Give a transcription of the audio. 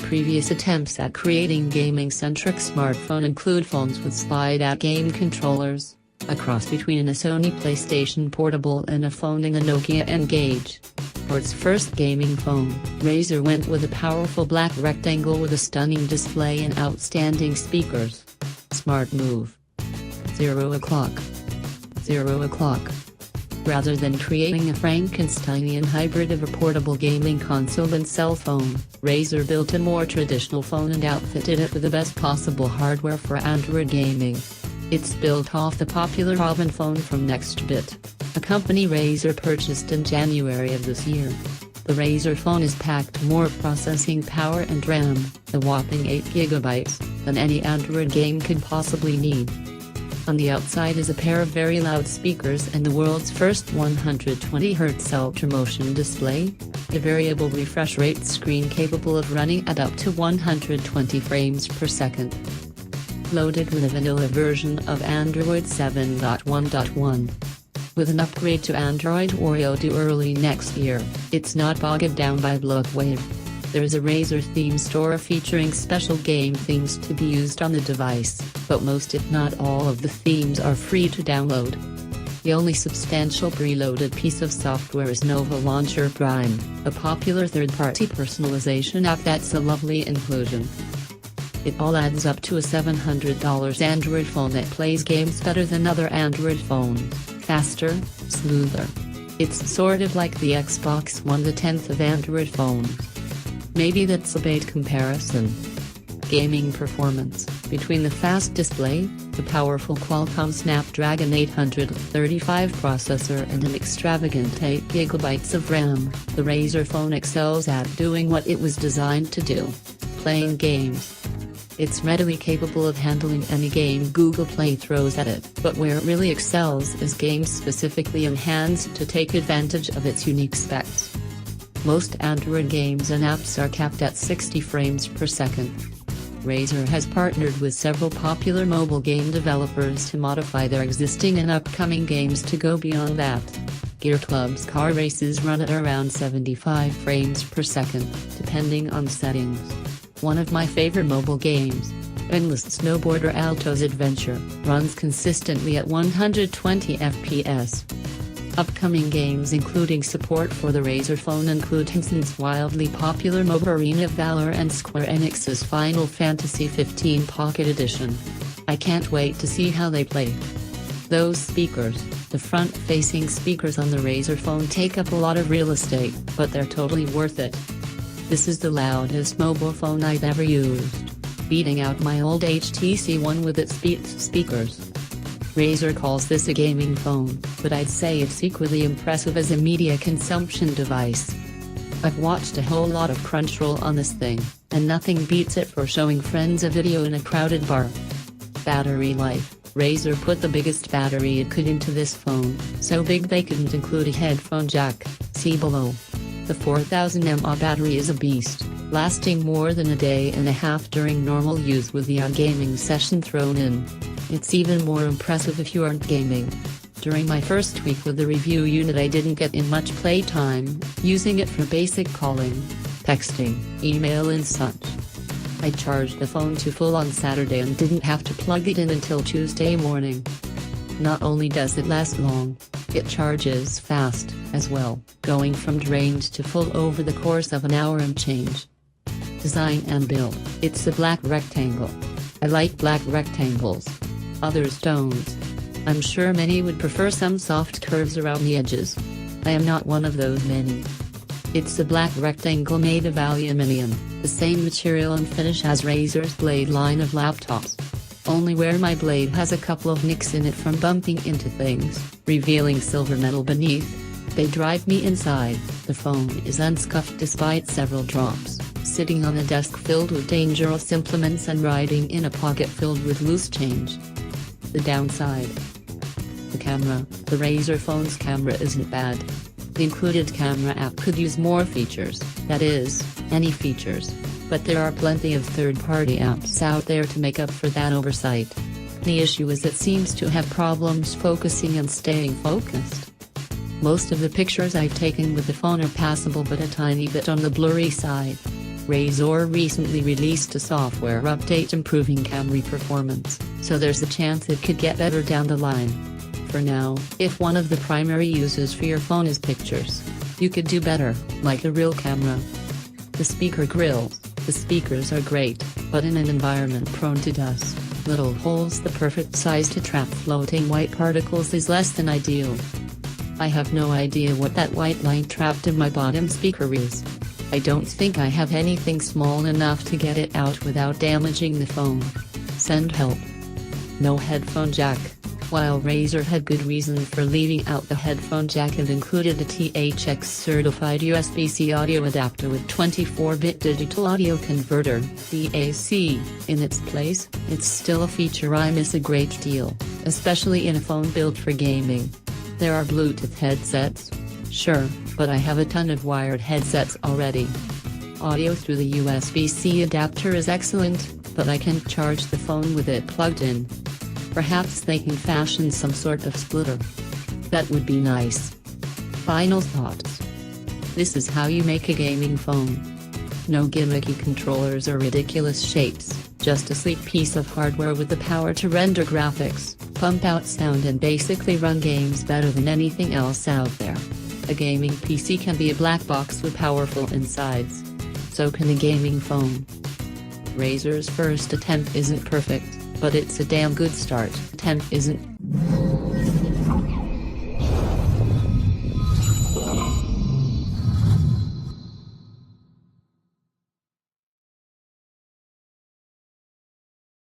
previous attempts at creating gaming-centric smartphone include phones with slide-out game controllers, a cross between a Sony PlayStation Portable and a phone in a Nokia N-Gage. For its first gaming phone, Razer went with a powerful black rectangle with a stunning display and outstanding speakers. Smart move. 0 o'clock. 0 o'clock. Rather than creating a Frankensteinian hybrid of a portable gaming console and cell phone, Razer built a more traditional phone and outfitted it with the best possible hardware for Android gaming. It's built off the popular Robin phone from Nextbit, a company Razer purchased in January of this year. The Razer phone is packed more processing power and RAM, a whopping 8GB, than any Android game could possibly need. On the outside is a pair of very loud speakers and the world's first 120Hz ultra-motion display, a variable refresh rate screen capable of running at up to 120 frames per second. Loaded with a vanilla version of Android 7.1.1. With an upgrade to Android Oreo due early next year, it's not bogged down by bloatware. There's a Razer theme store featuring special game themes to be used on the device, but most if not all of the themes are free to download. The only substantial preloaded piece of software is Nova Launcher Prime, a popular third-party personalization app that's a lovely inclusion. It all adds up to a $700 Android phone that plays games better than other Android phones, faster, smoother. It's sort of like the Xbox One, the 10th of Android phones. Maybe that's a bait comparison. Gaming performance. Between the fast display, the powerful Qualcomm Snapdragon 835 processor and an extravagant 8GB of RAM, the Razer phone excels at doing what it was designed to do: playing games. It's readily capable of handling any game Google Play throws at it, but where it really excels is games specifically enhanced to take advantage of its unique specs. Most Android games and apps are capped at 60 frames per second. Razer has partnered with several popular mobile game developers to modify their existing and upcoming games to go beyond that. Gear Club's car races run at around 75 frames per second, depending on settings. One of my favorite mobile games, Endless Snowboarder Alto's Adventure, runs consistently at 120 FPS. Upcoming games including support for the Razer phone include Tencent's wildly popular MOBA Arena of Valor and Square Enix's Final Fantasy XV Pocket Edition. I can't wait to see how they play. Those speakers, the front-facing speakers on the Razer phone, take up a lot of real estate, but they're totally worth it. This is the loudest mobile phone I've ever used, beating out my old HTC One with its Beats speakers. Razer calls this a gaming phone, but I'd say it's equally impressive as a media consumption device. I've watched a whole lot of Crunchyroll on this thing, and nothing beats it for showing friends a video in a crowded bar. Battery life. Razer put the biggest battery it could into this phone, so big they couldn't include a headphone jack, see below. The 4000 mAh battery is a beast, lasting more than a day and a half during normal use with the gaming session thrown in. It's even more impressive if you aren't gaming. During my first week with the review unit I didn't get in much playtime, using it for basic calling, texting, email and such. I charged the phone to full on Saturday and didn't have to plug it in until Tuesday morning. Not only does it last long, it charges fast, as well, going from drained to full over the course of an hour and change. Design and build. It's a black rectangle. I like black rectangles. Others don't. I'm sure many would prefer some soft curves around the edges. I am not one of those many. It's a black rectangle made of aluminium, the same material and finish as Razer's Blade line of laptops. Only where my Blade has a couple of nicks in it from bumping into things, revealing silver metal beneath. They drive me inside. The phone is unscuffed despite several drops, sitting on a desk filled with dangerous implements and riding in a pocket filled with loose change. The downside. The camera. The Razer phone's camera isn't bad. The included camera app could use more features, that is, any features. But there are plenty of third-party apps out there to make up for that oversight. The issue is it seems to have problems focusing and staying focused. Most of the pictures I've taken with the phone are passable but a tiny bit on the blurry side. Razer recently released a software update improving camera performance, so there's a chance it could get better down the line. For now, if one of the primary uses for your phone is pictures, you could do better, like the real camera. The speaker grills. The speakers are great, but in an environment prone to dust, little holes the perfect size to trap floating white particles is less than ideal. I have no idea what that white light trapped in my bottom speaker is. I don't think I have anything small enough to get it out without damaging the phone. Send help. No headphone jack. While Razer had good reason for leaving out the headphone jack and included a THX certified USB-C audio adapter with 24-bit digital audio converter (DAC) in its place, it's still a feature I miss a great deal, especially in a phone built for gaming. There are Bluetooth headsets. Sure, but I have a ton of wired headsets already. Audio through the USB-C adapter is excellent, but I can't charge the phone with it plugged in. Perhaps they can fashion some sort of splitter. That would be nice. Final thoughts. This is how you make a gaming phone. No gimmicky controllers or ridiculous shapes, just a sleek piece of hardware with the power to render graphics, pump out sound and basically run games better than anything else out there. A gaming PC can be a black box with powerful insides. So can a gaming phone. Razer's first attempt isn't perfect, but it's a damn good start. 10 isn't.